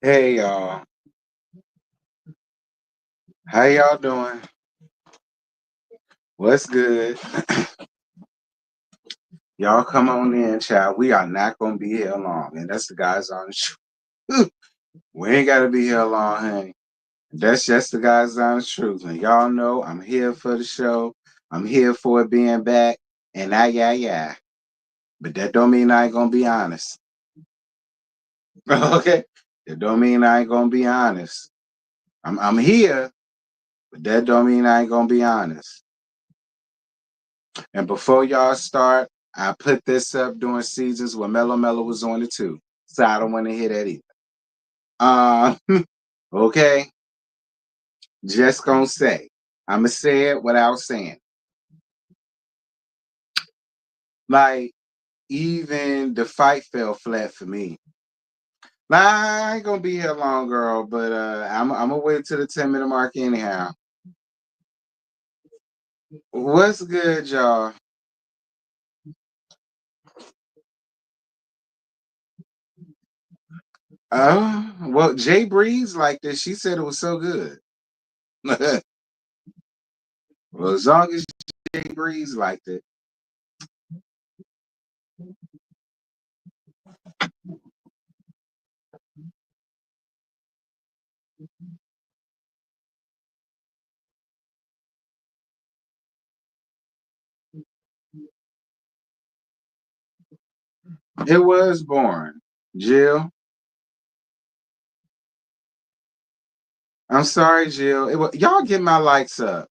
Hey y'all, how y'all doing? What's good? Y'all come on in, child. We are not gonna be here long, and that's the guys on the truth. We ain't gotta be here long, honey. That's just the guys on the truth. And y'all know I'm here for the show. I'm here for it being back, and yeah. But that don't mean I ain't gonna be honest. Okay? That don't mean I ain't gonna be honest. I'm here, but that don't mean I ain't gonna be honest. And before y'all start, I put this up during seasons when Mellow Mellow was on it too. So I don't want to hear that either. Uh, okay, just gonna say. I'ma say it without saying. Like, even the fight fell flat for me. Nah, I ain't gonna be here long, girl, but I'm gonna wait till the 10-minute mark anyhow. What's good, y'all? Well, Jay Breeze liked it. She said it was so good. Well, as long as Jay Breeze liked it. It was boring. Jill, I'm sorry, Jill. Y'all get my likes up.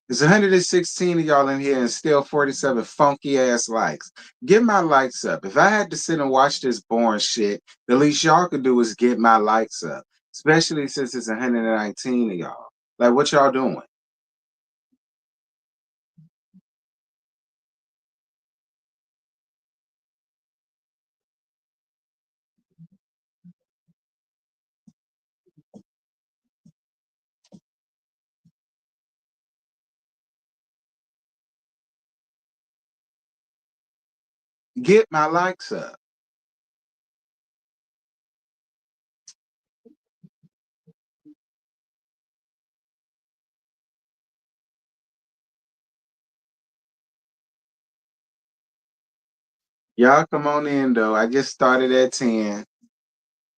There's 116 of y'all in here and still 47 funky ass likes. Get my likes up. If I had to sit and watch this boring shit, the least y'all could do is get my likes up. Especially since it's 119 of y'all. Like, what y'all doing? Get my likes up. Y'all come on in though. I just started at 10.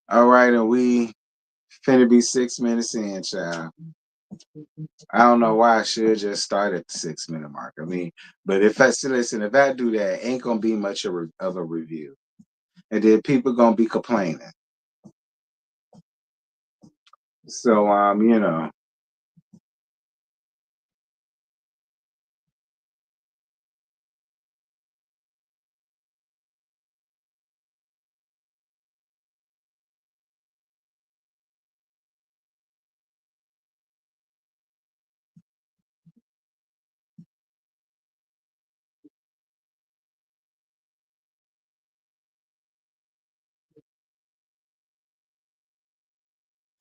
All right, and we finna be 6 minutes in, child. I don't know why I should just start at the 6 minute mark. I mean, but if I still listen, if I do that, ain't gonna be much of a review, and then people gonna be complaining. So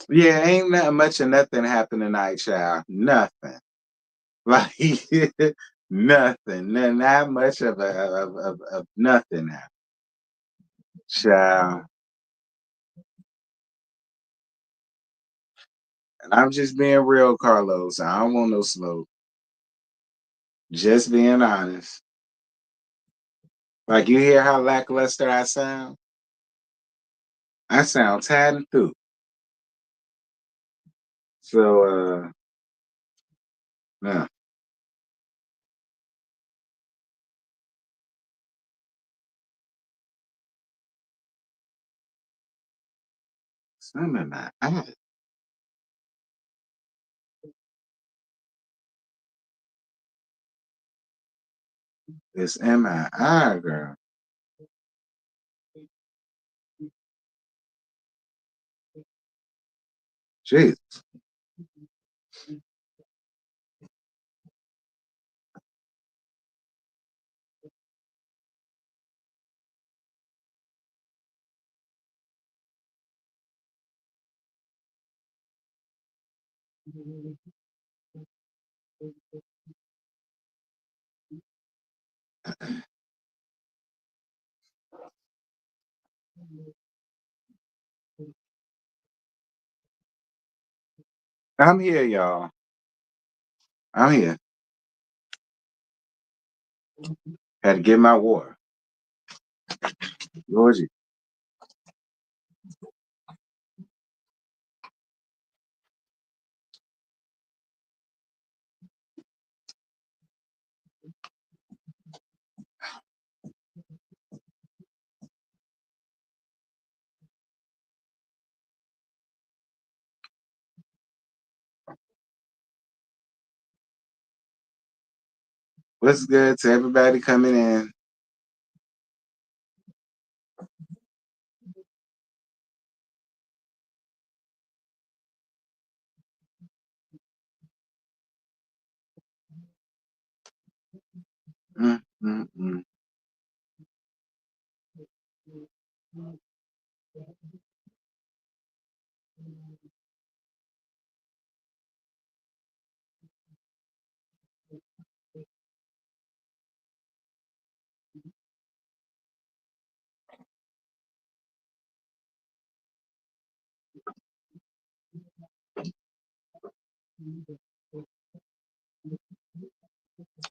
yeah, ain't that much of nothing happened tonight, child. Nothing. Like nothing. Not much of nothing happened, child. And I'm just being real, Carlos. I don't want no smoke. Just being honest. Like you hear how lackluster I sound? I sound tired and through. So yeah. Some in my eye. It's in my eye, girl. Jesus. I'm here, y'all. I'm here. Had to get my water. Georgie. What's good to everybody coming in? Mm, mm, mm.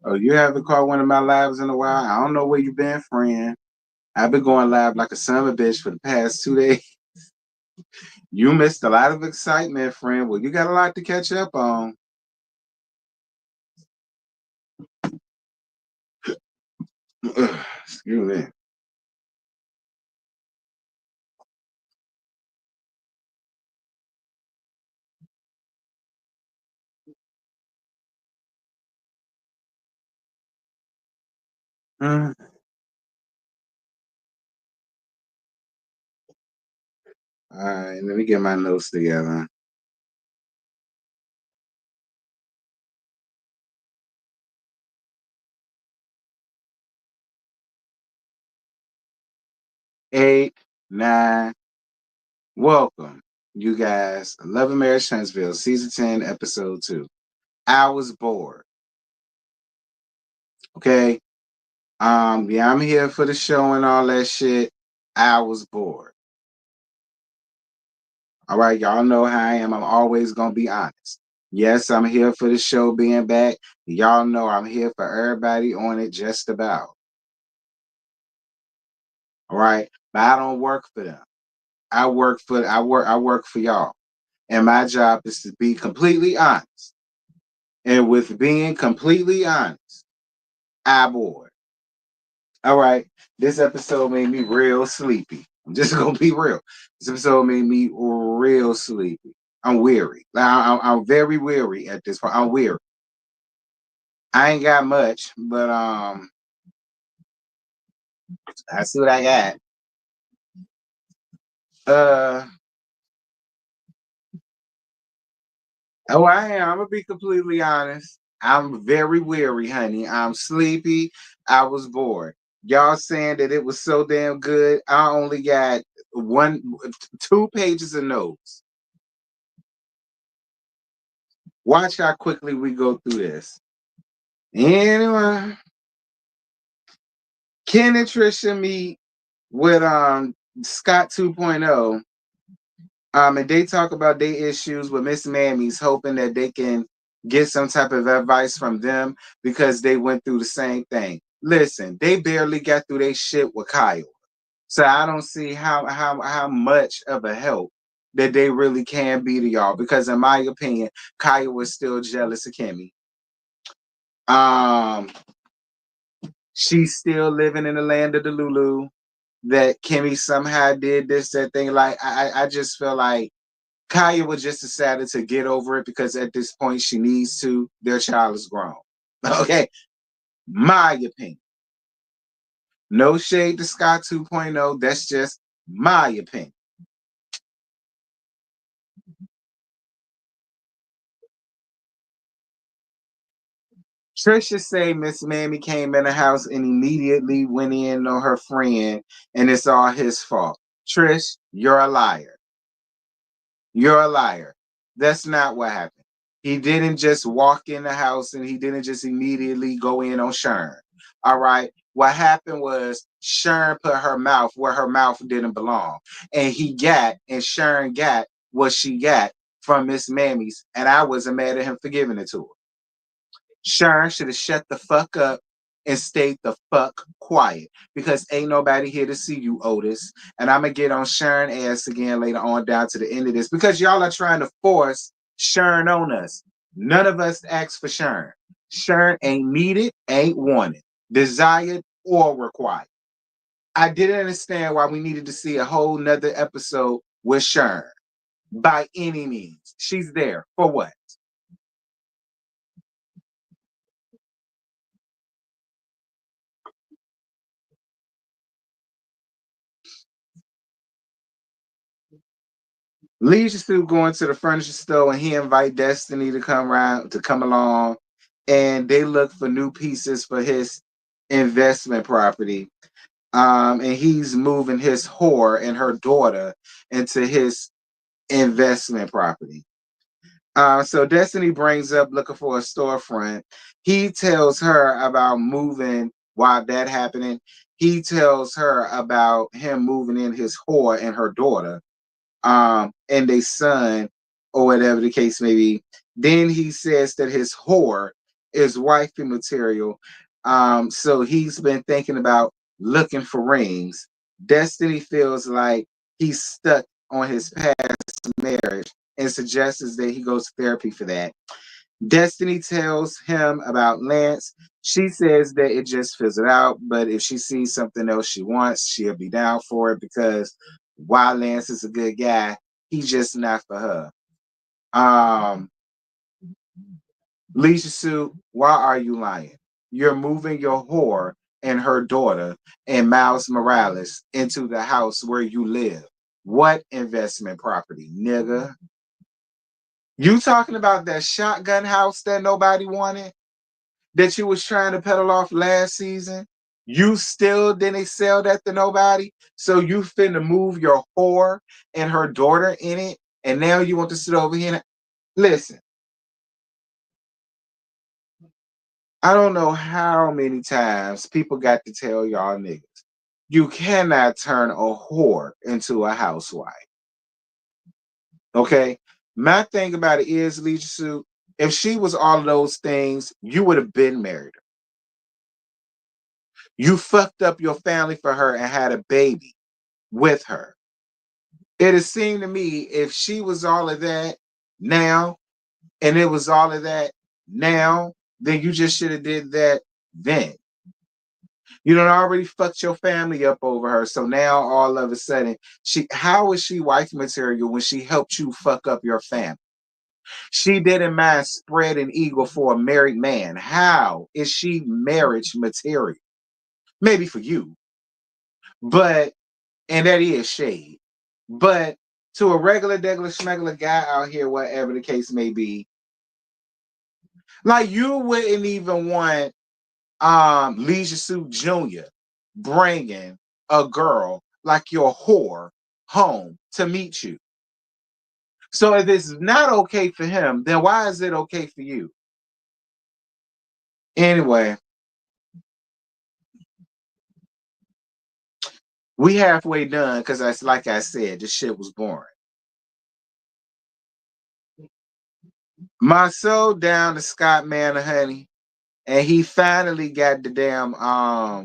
Oh, you haven't caught one of my lives in a while? I don't know where you been, friend. I've been going live like a son of a bitch for the past 2 days. You missed a lot of excitement, friend. Well, you got a lot to catch up on. Excuse me. Mm. All right, let me get my notes together. Eight, nine. Welcome, you guys. Love and Marriage Huntsville, season 10, episode 2. I was bored. Okay. Yeah, I'm here for the show and all that shit. I was bored. All right, y'all know how I am. I'm always gonna be honest. Yes, I'm here for the show being back. Y'all know I'm here for everybody on it just about. All right. But I don't work for them. I work for y'all. And my job is to be completely honest. And with being completely honest, I bored. All right. This episode made me real sleepy. I'm just gonna be real. This episode made me real sleepy. I'm weary. I'm very weary at this point. I'm weary. I ain't got much, but I see what I got. Uh oh, I am. I'm gonna be completely honest. I'm very weary, honey. I'm sleepy. I was bored. Y'all saying that it was so damn good. I only got 2 pages of notes. Watch how quickly we go through this. Anyway, Ken and Trisha meet with Scott 2.0. And they talk about their issues with Miss Mammy's, hoping that they can get some type of advice from them because they went through the same thing. Listen, they barely got through their shit with Kyle. So I don't see how much of a help that they really can be to y'all. Because in my opinion, Kyle was still jealous of Kimmy. Um, she's still living in the land of the Lulu. That Kimmy somehow did this, that thing. Like I just feel like Kaya was just decided to get over it because at this point she needs to. Their child is grown. Okay. My opinion. No shade to Scott 2.0. That's just my opinion. Trisha say Miss Mammy came in the house and immediately went in on her friend and it's all his fault. Trish, you're a liar. You're a liar. That's not what happened. He didn't just walk in the house and he didn't just immediately go in on Sharon. All right. What happened was Sharon put her mouth where her mouth didn't belong. And Sharon got what she got from Miss Mammy's, and I wasn't mad at him for giving it to her. Sharon should have shut the fuck up and stayed the fuck quiet because ain't nobody here to see you, Otis. And I'm gonna get on Sharon ass again later on down to the end of this because y'all are trying to force Sharon on us. None of us asked for Sharon. Sharon ain't needed, ain't wanted, desired, or required. I didn't understand why we needed to see a whole nother episode with Sharon by any means. She's there for what? Leisure Suit going to the furniture store and he invite Destiny to come along, and they look for new pieces for his investment property. And he's moving his whore and her daughter into his investment property. So Destiny brings up looking for a storefront. He tells her about moving while that happening. He tells her about him moving in his whore and her daughter and their son, or whatever the case may be. Then he says that his whore is wifey material. So he's been thinking about looking for rings. Destiny feels like he's stuck on his past marriage and suggests that he goes to therapy for that. Destiny tells him about Lance. She says that it just fizzled out, but if she sees something else she wants, she'll be down for it because while Lance is a good guy, he's just not for her. Leisha Sue, why are you lying? You're moving your whore and her daughter and Miles Morales into the house where you live. What investment property, nigga? You talking about that shotgun house that nobody wanted? That you was trying to peddle off last season, you still didn't sell that to nobody. So you finna move your whore and her daughter in it, and now you want to sit over here and listen. I don't know how many times people got to tell y'all niggas, you cannot turn a whore into a housewife. Okay? My thing about it is, Leisha Sue, if she was all of those things, you would have been married. You fucked up your family for her and had a baby with her. It has seemed to me if she was all of that now and it was all of that now, then you just should have did that then. You done already fucked your family up over her. So now all of a sudden, how is she wife material when she helped you fuck up your family? She didn't mind spreading eagle for a married man. How is she marriage material? Maybe for you, but and that is shade. But to a regular schmegular guy out here, whatever the case may be, like you wouldn't even want Leisure Suit Jr. bringing a girl like your whore home to meet you. So if it's not okay for him, then why is it okay for you? Anyway, we halfway done because that's like I said, this shit was boring. My soul down to Scott Manor, honey. And he finally got the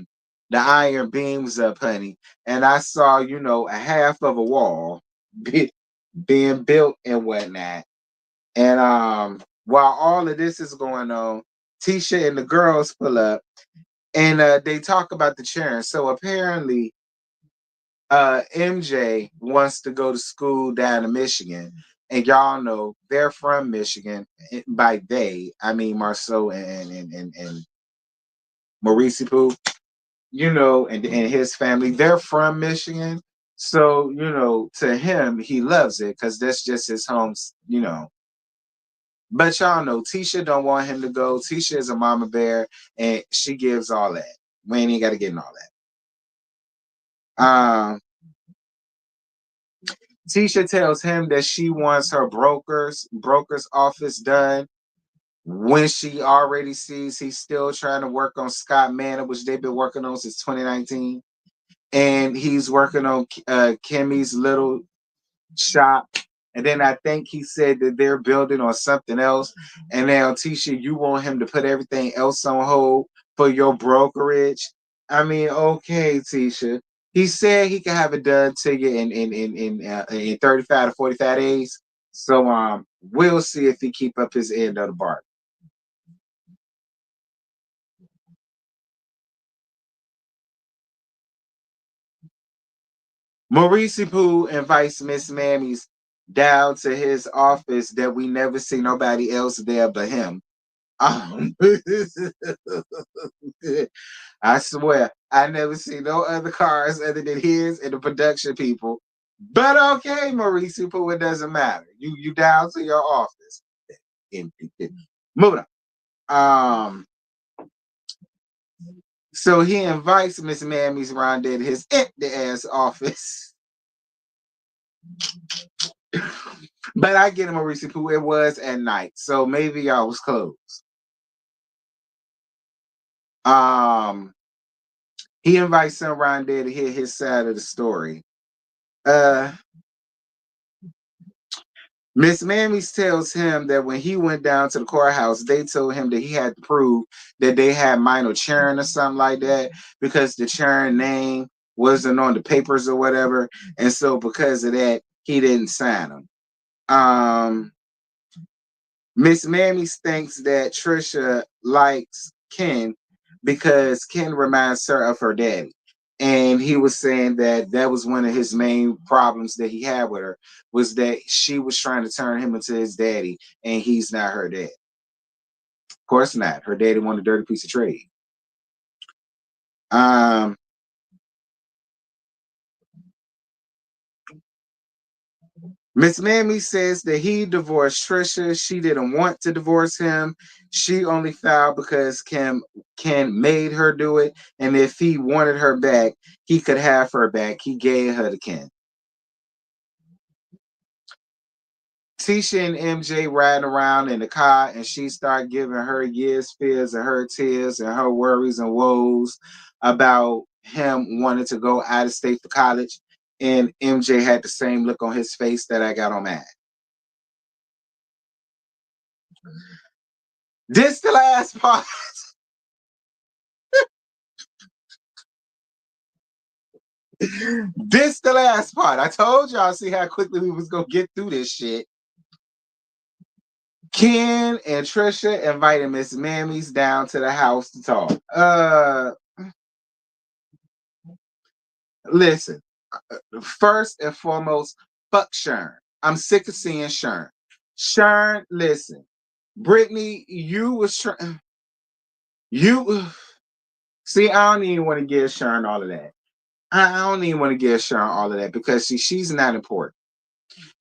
iron beams up, honey. And I saw, a half of a wall being built and whatnot. And while all of this is going on, Tisha and the girls pull up and they talk about the cheering. So apparently MJ wants to go to school down in Michigan. And y'all know they're from Michigan. By they, I mean Marceau and Maurice Pooh, and his family, they're from Michigan. So, to him, he loves it because that's just his home. But y'all know Tisha don't want him to go. Tisha is a mama bear and she gives all that. We ain't got to get in all that. Tisha tells him that she wants her broker's office done when she already sees he's still trying to work on Scott Manor, which they've been working on since 2019. And he's working on Kimmy's little shop And then I think he said that they're building on something else. And now, Tisha, you want him to put everything else on hold for your brokerage? I mean, okay, Tisha. He said he can have it done to you in 35 to 45 days. So we'll see if he keep up his end of the bargain. Maurice Pooh invites Miss Mammy's down to his office that we never see nobody else there but him. Um, I swear, I never see no other cars other than his and the production people. But okay, Maurice Pooh, it doesn't matter. You down to your office. Moving on. So he invites Miss Mammy's Rondé to his empty ass office. But I get him, Maurice Pooh. It was at night, so maybe y'all was closed. Um, he invites some Rondé to hear his side of the story. Uh, Miss Mammies tells him that when he went down to the courthouse, they told him that he had to prove that they had minor churn or something like that because the churn name wasn't on the papers or whatever. And so because of that, he didn't sign them. Miss Mammies thinks that Trisha likes Ken because Ken reminds her of her daddy. And he was saying that that was one of his main problems that he had with her was that she was trying to turn him into his daddy and he's not her dad. Of course not. Her daddy wanted a dirty piece of trade. Um, Miss Mammy says that he divorced Trisha. She didn't want to divorce him. She only filed because Ken made her do it. And if he wanted her back, he could have her back. He gave her to Ken. Tisha and MJ riding around in the car and she started giving her years, fears, and her tears and her worries and woes about him wanting to go out of state for college. And MJ had the same look on his face that I got on mine. This the last part. This the last part. I told y'all see how quickly we was gonna get through this shit. Ken and Trisha invited Miss Mammy's down to the house to talk. Listen. First and foremost, fuck Sharon. I'm sick of seeing Sharon. Sharon, listen. Brittany, you was trying. You see. I don't even want to give Sharon all of that. I don't even want to give Sharon all of that because she's not important.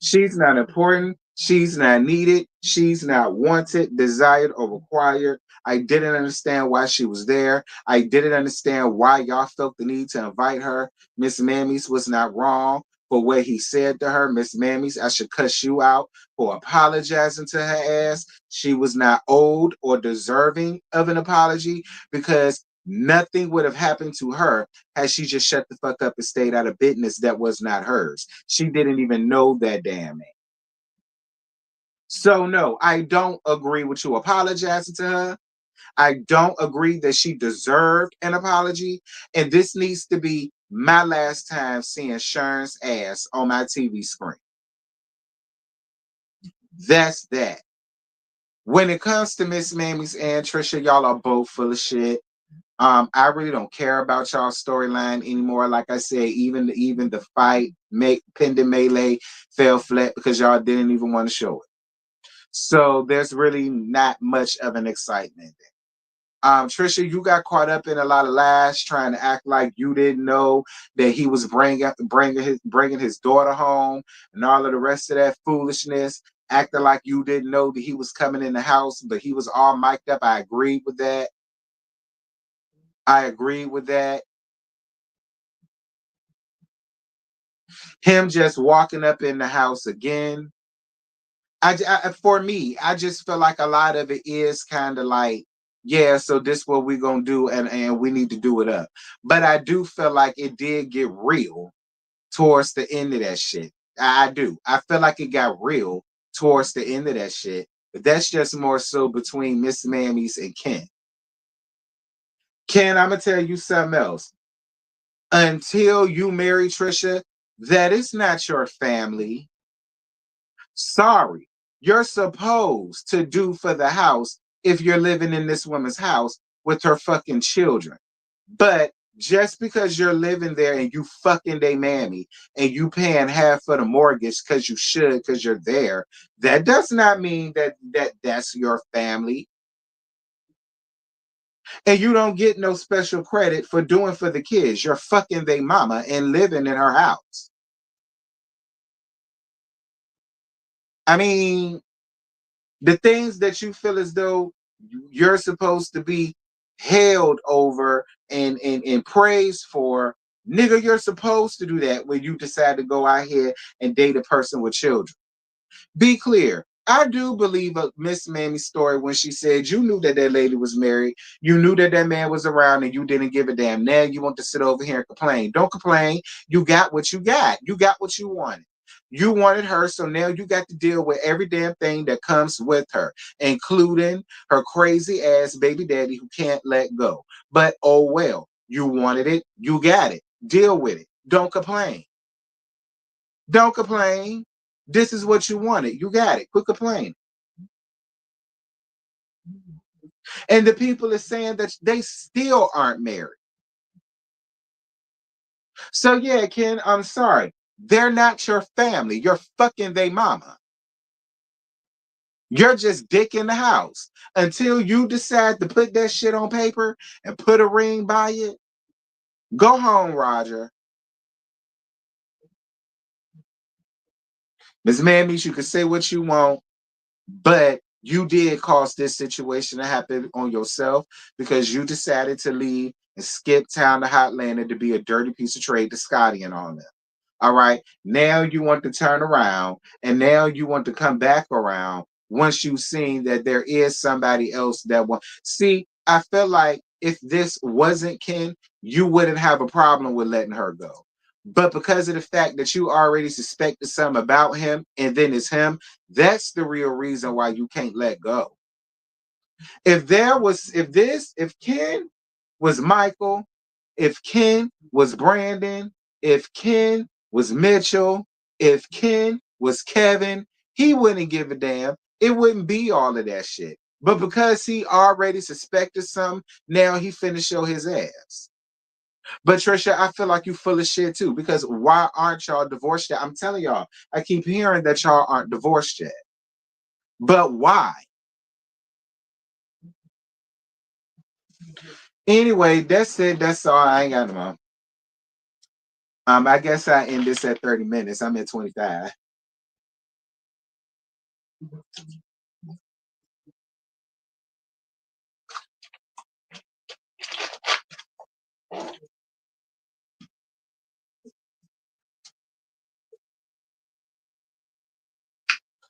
She's not important. She's not needed. She's not wanted, desired, or required. I didn't understand why she was there. I didn't understand why y'all felt the need to invite her. Miss Mammies was not wrong for what he said to her. Miss Mammies, I should cuss you out for apologizing to her ass. She was not owed or deserving of an apology because nothing would have happened to her had she just shut the fuck up and stayed out of business that was not hers. She didn't even know that damn man. So no, I don't agree with you apologizing to her. I don't agree that she deserved an apology. And this needs to be my last time seeing Sharon's ass on my TV screen. That's that. When it comes to Miss Mammy's and Trisha, y'all are both full of shit. I really don't care about y'all's storyline anymore. Like I said, even the fight, pending melee fell flat because y'all didn't even want to show it. So there's really not much of an excitement there. Trisha, you got caught up in a lot of lies, trying to act like you didn't know that he was bringing his daughter home, and all of the rest of that foolishness. Acting like you didn't know that he was coming in the house, but he was all mic'd up. I agreed with that. I agree with that. Him just walking up in the house again. For me, I just feel like a lot of it is kind of like, yeah, so this what we're gonna do, and we need to do it up. But I do feel like it did get real towards the end of that shit. I do. I feel like it got real towards the end of that shit. But that's just more so between Miss Mammies and Ken. Ken, I'm gonna tell you something else. Until you marry Trisha, that is not your family. Sorry. You're supposed to do for the house if you're living in this woman's house with her fucking children. But just because you're living there and you fucking they mammy and you paying half of the mortgage because you should because you're there, that does not mean that's your family. And you don't get no special credit for doing for the kids. You're fucking they mama and living in her house. I mean, the things that you feel as though you're supposed to be held over and praised for, nigga, you're supposed to do that when you decide to go out here and date a person with children. Be clear. I do believe Miss Mammy's story when she said you knew that that lady was married, you knew that that man was around, and you didn't give a damn. Now you want to sit over here and complain. Don't complain. You got what you got. You got what you wanted. You wanted her, so now you got to deal with every damn thing that comes with her, including her crazy ass baby daddy who can't let go. But oh well, you wanted it, you got it. Deal with it. Don't complain. Don't complain. This is what you wanted. You got it. Quit complaining. And the people are saying that they still aren't married. So yeah, Ken, I'm sorry. They're not your family. You're fucking they mama. You're just dick in the house. Until you decide to put that shit on paper and put a ring by it, go home, Roger. Ms. Mammies, you can say what you want, but you did cause this situation to happen on yourself because you decided to leave and skip town to Hotlanta to be a dirty piece of trade to Scotty and all that. All right. Now you want to turn around and now you want to come back around once you've seen that there is somebody else that want. See, I feel like if this wasn't Ken, you wouldn't have a problem with letting her go. But because of the fact that you already suspected something about him and then it's him, that's the real reason why you can't let go. If Ken was Michael, if Ken was Brandon, if Ken was Mitchell, if Ken was Kevin, he wouldn't give a damn. It wouldn't be all of that shit. But because he already suspected something, now he finna show his ass. But Trisha, I feel like you full of shit too. Because why aren't y'all divorced yet? I'm telling y'all, I keep hearing that y'all aren't divorced yet. But why? Anyway, that's it. That's all. I ain't got no more. I guess I end this at 30 minutes. I'm at 25.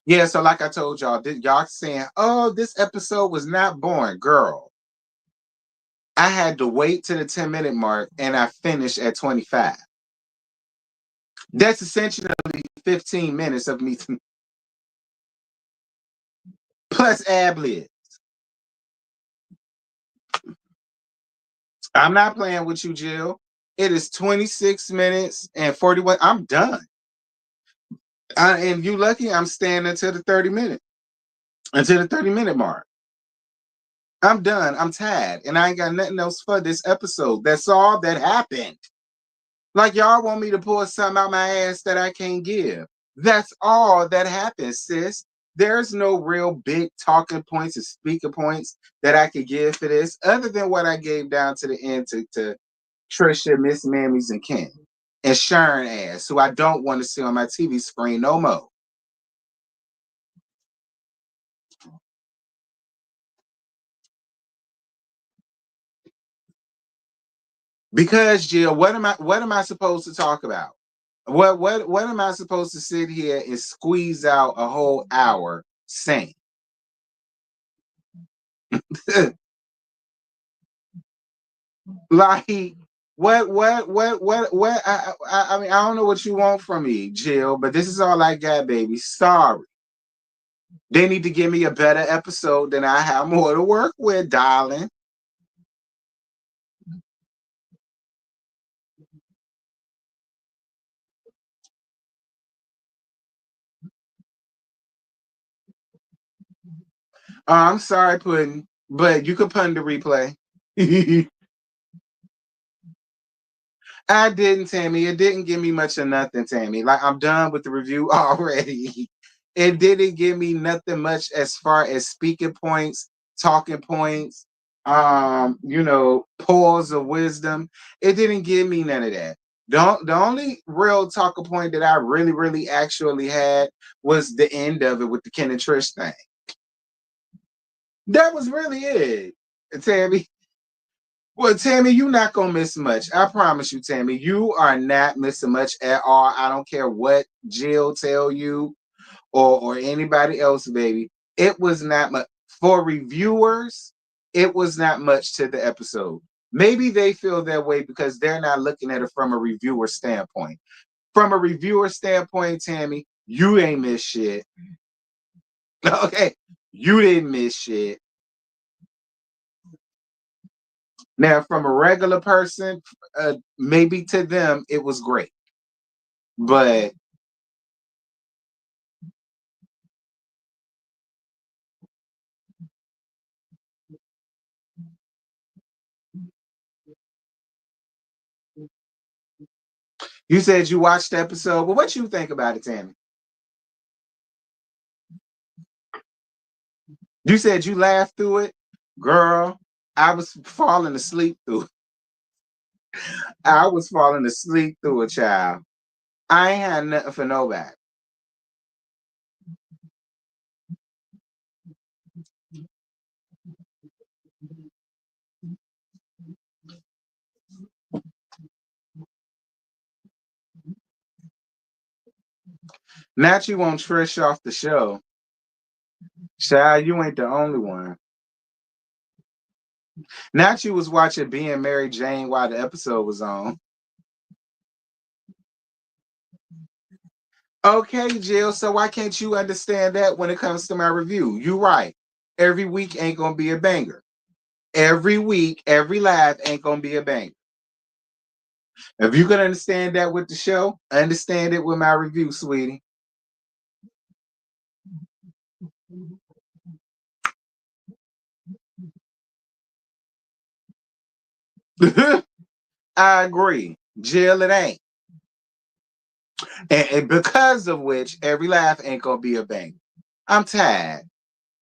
Yeah, so like I told y'all, y'all saying, oh, this episode was not boring. Girl, I had to wait to the 10-minute mark and I finished at 25. That's essentially 15 minutes of me plus ad lib. I'm not playing with you, Jill. It is 26 minutes and 41. I'm done. And you lucky I'm staying until the 30-minute mark. I'm done. I'm tired. And I ain't got nothing else for this episode. That's all that happened. Like y'all want me to pull something out my ass that I can't give. That's all that happens, sis. There's no real big talking points and speaker points that I could give for this, other than what I gave down to the end to Trisha, Miss Mammies, and Ken. And Sharon ass, who I don't want to see on my TV screen no more. Because Jill, what am I supposed to talk about? What am I supposed to sit here and squeeze out a whole hour saying? Like What? I mean, I don't know what you want from me, Jill, but this is all I got, baby. Sorry. They need to give me a better episode, then I have more to work with, darling. I'm sorry, Pudding, but you could pun the replay. I didn't, Tammy. It didn't give me much of nothing, Tammy. Like, I'm done with the review already. It didn't give me nothing much as far as speaking points, talking points, pause of wisdom. It didn't give me none of that. The only real talking point that I really, really actually had was the end of it with the Ken and Trish thing. That was really it, Tammy. Well, Tammy, you're not gonna miss much. I promise you, Tammy, you are not missing much at all. I don't care what Jill tell you or anybody else, baby. It was not much for reviewers. It was not much to the episode. Maybe they feel that way because they're not looking at it from a reviewer standpoint. From a reviewer standpoint, Tammy, you ain't miss shit. Okay, you didn't miss shit. Now, from a regular person, maybe to them it was great, but you said you watched the episode. But what you think about it, Tammy? You said you laughed through it, girl. I was falling asleep through it. I was falling asleep through it, child. I ain't had nothing for nobody. Not you want Trish off the show. Child, you ain't the only one. Not you was watching Being Mary Jane while the episode was on. Okay, Jill, so why can't you understand that when it comes to my review? You right. Every week ain't gonna be a banger. Every week, every live ain't gonna be a banger. If you can understand that with the show, understand it with my review, sweetie. I agree. Jill, it ain't. And because of which, every laugh ain't gonna be a banger. I'm tired.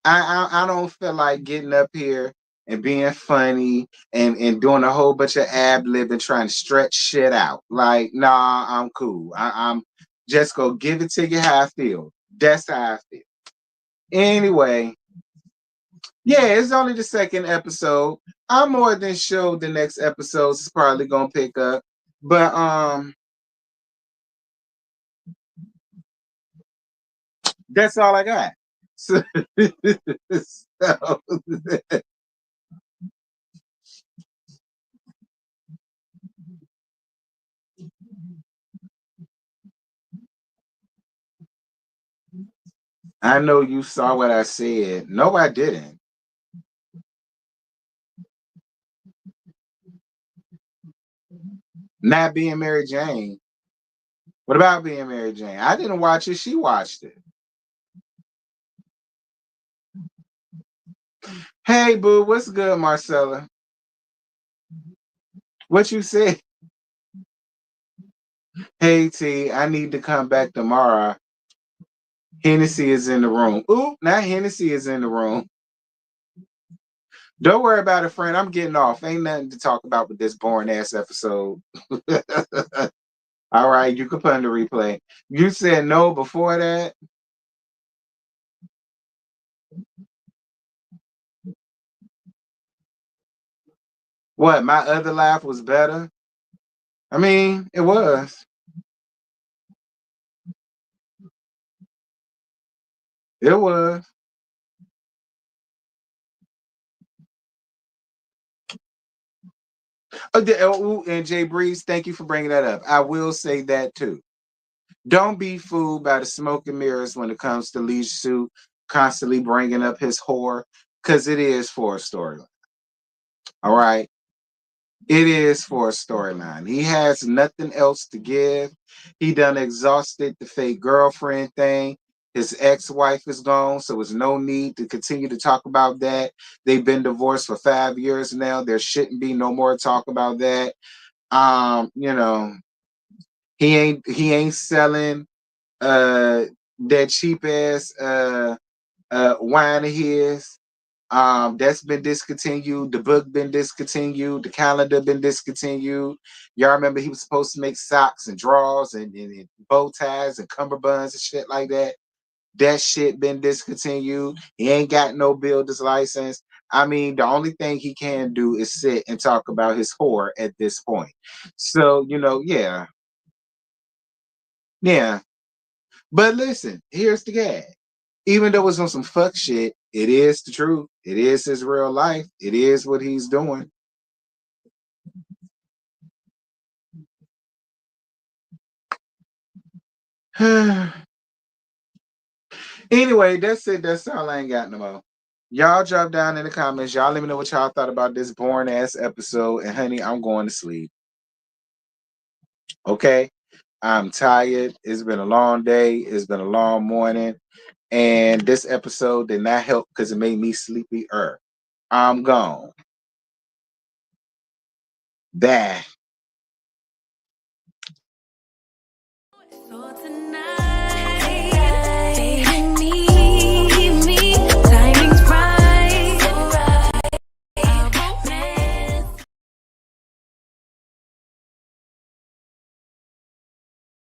I don't feel like getting up here and being funny and doing a whole bunch of ab lib and trying to stretch shit out. Like, nah, I'm cool. I'm just gonna give it to you how I feel. That's how I feel. Anyway, yeah, it's only the second episode. I'm more than sure the next episode is probably gonna pick up. But that's all I got. So, so I know you saw what I said. No, I didn't. Not being Mary Jane. What about being Mary Jane? I didn't watch it. She watched it. Hey, boo, what's good, Marcella? What you say? Hey, T, I need to come back tomorrow. Hennessy is in the room. Ooh, not Hennessy is in the room. Don't worry about it, friend. I'm getting off. Ain't nothing to talk about with this boring ass episode. All right, you can put in the replay. You said no before that. What? My other laugh was better. I mean, it was. It was. And Jay Breeze, thank you for bringing that up. I will say that too. Don't be fooled by the smoke and mirrors when it comes to Leisure Suit constantly bringing up his whore, because it is for a storyline. All right. It is for a storyline. He has nothing else to give. He done exhausted the fake girlfriend thing. His ex-wife is gone, so there's no need to continue to talk about that. They've been divorced for 5 years now. There shouldn't be no more talk about that. You know, he ain't selling that cheap ass wine of his. That's been discontinued. The book been discontinued. The calendar been discontinued. Y'all remember he was supposed to make socks and drawers and bow ties and cummerbunds and shit like that. That shit been discontinued. He ain't got no builder's license. I mean, the only thing he can do is sit and talk about his whore at this point. So, yeah, yeah. But listen, here's the gag. Even though it's on some fuck shit, it is the truth. It is his real life. It is what he's doing. Anyway, that's it. That's all. I ain't got no more. Y'all drop down in the comments. Y'all let me know what y'all thought about this boring ass episode. And honey, I'm going to sleep. Okay? I'm tired. It's been a long day. It's been a long morning. And this episode did not help because it made me sleepier. I'm gone. Bye.